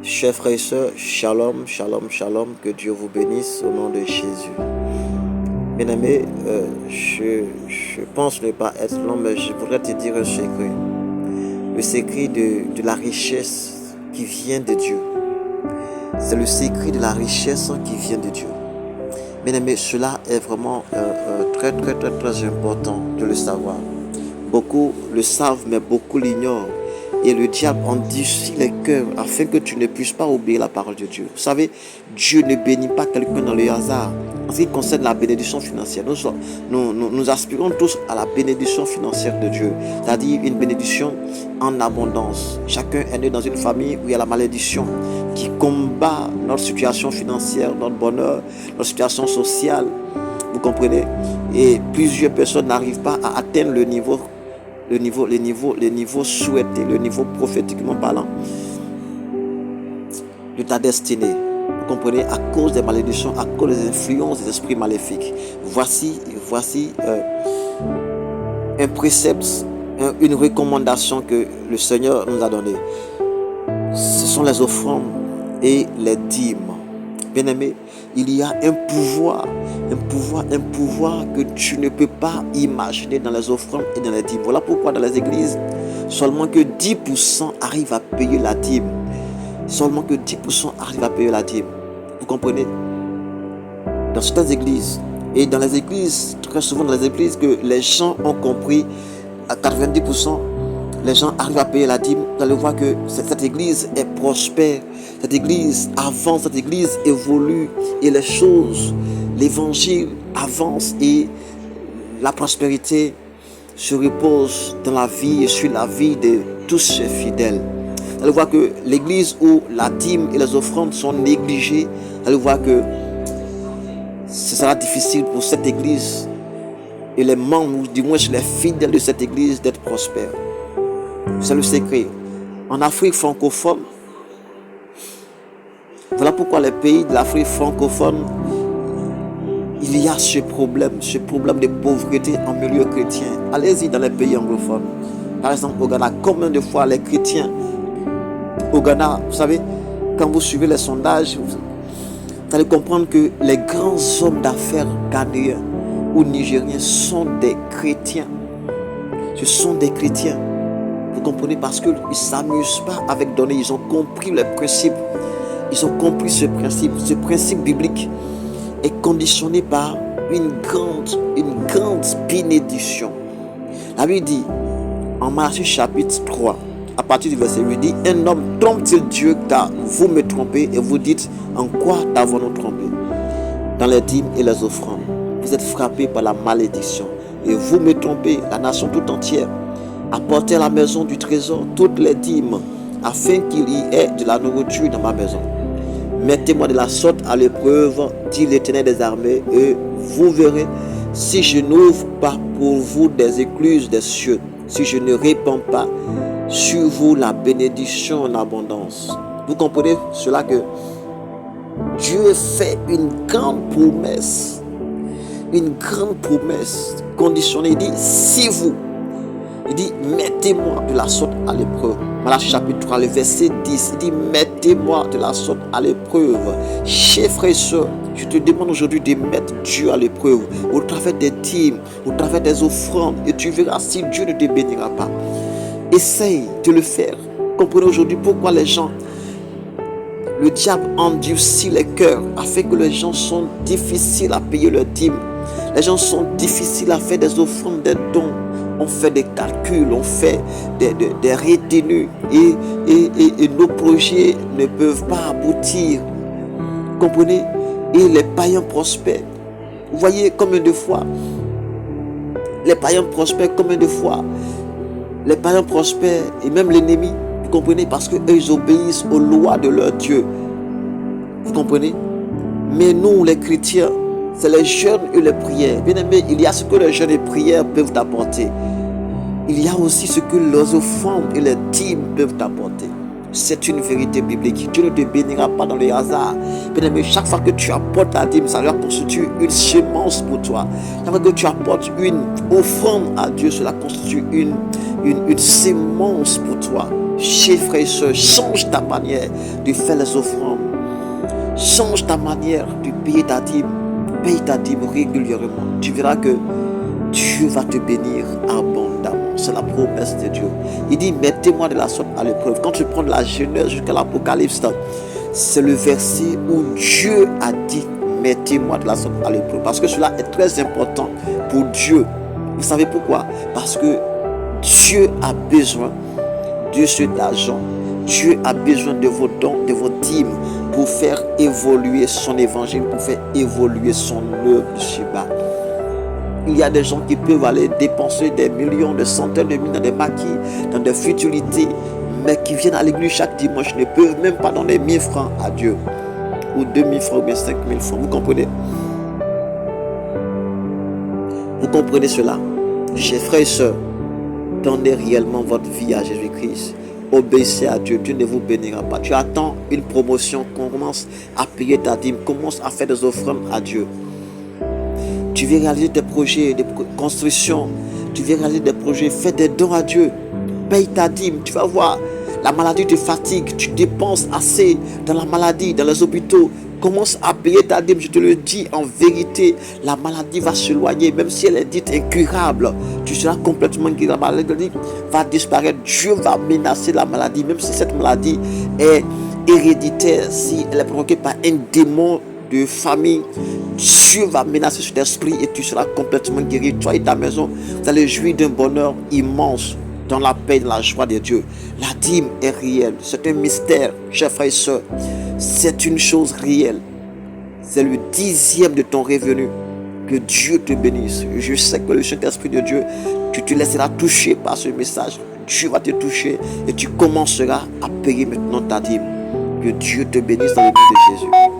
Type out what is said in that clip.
Chers frères et sœurs, shalom, shalom, shalom, que Dieu vous bénisse au nom de Jésus. Bien-aimé, je pense ne pas être long, mais je voudrais te dire un secret. Le secret de la richesse qui vient de Dieu. C'est le secret de la richesse qui vient de Dieu. Bien-aimé, cela est vraiment très important de le savoir. Beaucoup le savent, mais beaucoup l'ignorent. Et le diable endurcit les cœurs afin que tu ne puisses pas oublier la parole de Dieu. Vous savez, Dieu ne bénit pas quelqu'un dans le hasard. En ce qui concerne la bénédiction financière, nous aspirons tous à la bénédiction financière de Dieu, c'est-à-dire une bénédiction en abondance. Chacun est né dans une famille où il y a la malédiction qui combat notre situation financière, notre bonheur, notre situation sociale. Vous comprenez? Et plusieurs personnes n'arrivent pas à atteindre le niveau souhaité, le niveau prophétiquement parlant de ta destinée. Vous comprenez? À cause des malédictions, à cause des influences des esprits maléfiques. Voici un précepte, une recommandation que le Seigneur nous a donnée. Ce sont les offrandes et les dîmes. Bien-aimé, il y a un pouvoir que tu ne peux pas imaginer dans les offrandes et dans les dîmes. Voilà pourquoi dans les églises, seulement que 10% arrivent à payer la dîme. Seulement que 10% arrivent à payer la dîme. Vous comprenez? Dans certaines églises, et dans les églises, très souvent dans les églises que les gens ont compris, à 90%, les gens arrivent à payer la dîme. Vous allez voir que cette église est prospère. Cette église avance, cette église évolue. Et les choses, l'évangile avance et la prospérité se repose dans la vie et sur la vie de tous ses fidèles. Vous allez voir que l'église où la dîme et les offrandes sont négligées, vous allez voir que ce sera difficile pour cette église et les membres, ou du moins les fidèles de cette église, d'être prospères. C'est le secret. En Afrique francophone, voilà pourquoi les pays de l'Afrique francophone, il y a ce problème de pauvreté en milieu chrétien. Allez-y dans les pays anglophones. Par exemple, au Ghana, combien de fois les chrétiens au Ghana, vous savez, quand vous suivez les sondages, vous allez comprendre que les grands hommes d'affaires ghanéens ou nigériens sont des chrétiens. Ce sont des chrétiens. Vous comprenez? Parce qu'ils ne s'amusent pas avec donner. Ils ont compris le principe. Ils ont compris ce principe. Ce principe biblique est conditionné par une grande bénédiction. La Bible dit, en Matthieu chapitre 3, à partir du verset 8, dit, un homme trompe-t-il Dieu car vous me trompez et vous dites, en quoi t'avons-nous trompé? Dans les dîmes et les offrandes. Vous êtes frappés par la malédiction et vous me trompez, la nation tout entière. Apportez à la maison du trésor toutes les dîmes, afin qu'il y ait de la nourriture dans ma maison. Mettez-moi de la sorte à l'épreuve, dit l'Éternel des armées, et vous verrez si je n'ouvre pas pour vous des écluses des cieux, si je ne répands pas sur vous la bénédiction en abondance. Vous comprenez cela que Dieu fait une grande promesse conditionnée. Il dit, si vous, il dit, mettez-moi de la sorte à l'épreuve. Malachie chapitre 3, le verset 10, il dit, mettez-moi de la sorte à l'épreuve. Chers frères et sœurs, je te demande aujourd'hui de mettre Dieu à l'épreuve au travers des dîmes, au travers des offrandes, et tu verras si Dieu ne te bénira pas. Essaye de le faire. Comprenez aujourd'hui pourquoi le diable endurcit les cœurs, afin que les gens sont difficiles à payer leurs dîmes. Les gens sont difficiles à faire des offrandes, des dons. On fait des calculs, on fait des retenues et nos projets ne peuvent pas aboutir. Comprenez? Et les païens prospèrent. Vous voyez combien de fois les païens prospèrent, les païens prospèrent et même l'ennemi. Vous comprenez? Parce qu'eux, ils obéissent aux lois de leur Dieu. Vous comprenez? Mais nous, les chrétiens, c'est les jeûnes et les prières. Bien aimé, il y a ce que les jeûnes et prières peuvent t'apporter. Il y a aussi ce que les offrandes et les dîmes peuvent t'apporter. C'est une vérité biblique. Dieu ne te bénira pas dans le hasard. Bien aimé, chaque fois que tu apportes ta dîme, ça constitue une semence pour toi. Chaque fois que tu apportes une offrande à Dieu, cela constitue une semence pour toi. Chers frères et sœurs, change ta manière de faire les offrandes. Change ta manière de payer ta dîme. Paye ta dîme régulièrement. Tu verras que Dieu va te bénir abondamment. C'est la promesse de Dieu. Il dit, mettez-moi de la sorte à l'épreuve. Quand tu prends de la Genèse jusqu'à l'Apocalypse, c'est le verset où Dieu a dit, mettez-moi de la sorte à l'épreuve. Parce que cela est très important pour Dieu. Vous savez pourquoi? Parce que Dieu a besoin de cet argent. Dieu a besoin de vos dons, de vos dîmes pour faire évoluer son évangile, pour faire évoluer son œuvre de Shiba. Il y a des gens qui peuvent aller dépenser des millions, des centaines de millions dans des maquis, dans des futilités, mais qui viennent à l'église chaque dimanche ne peuvent même pas donner 1000 francs à Dieu, ou 2000 francs, ou bien 5000 francs. Vous comprenez? Vous comprenez cela? Chers frères et sœurs, donnez réellement votre vie à Jésus-Christ. Obéissez à Dieu, Dieu ne vous bénira pas. Tu attends une promotion, commence à payer ta dîme, commence à faire des offrandes à Dieu. Tu veux réaliser tes projets de construction, tu veux réaliser des projets, fais des dons à Dieu, paye ta dîme. Tu vas voir, la maladie te fatigue, tu dépenses assez dans la maladie, dans les hôpitaux. Commence à payer ta dîme, je te le dis en vérité, la maladie va s'éloigner, même si elle est dite incurable, tu seras complètement guéri. La maladie va disparaître, Dieu va menacer la maladie, même si cette maladie est héréditaire, si elle est provoquée par un démon de famille, Dieu va menacer cet esprit et tu seras complètement guéri. Toi et ta maison, vous allez jouir d'un bonheur immense, dans la paix, dans la joie de Dieu. La dîme est réelle, c'est un mystère, chers frères et sœurs. C'est une chose réelle. C'est le 10e de ton revenu. Que Dieu te bénisse. Je sais que le Saint-Esprit de Dieu, tu te laisseras toucher par ce message. Dieu va te toucher et tu commenceras à payer maintenant ta dîme. Que Dieu te bénisse dans le nom de Jésus.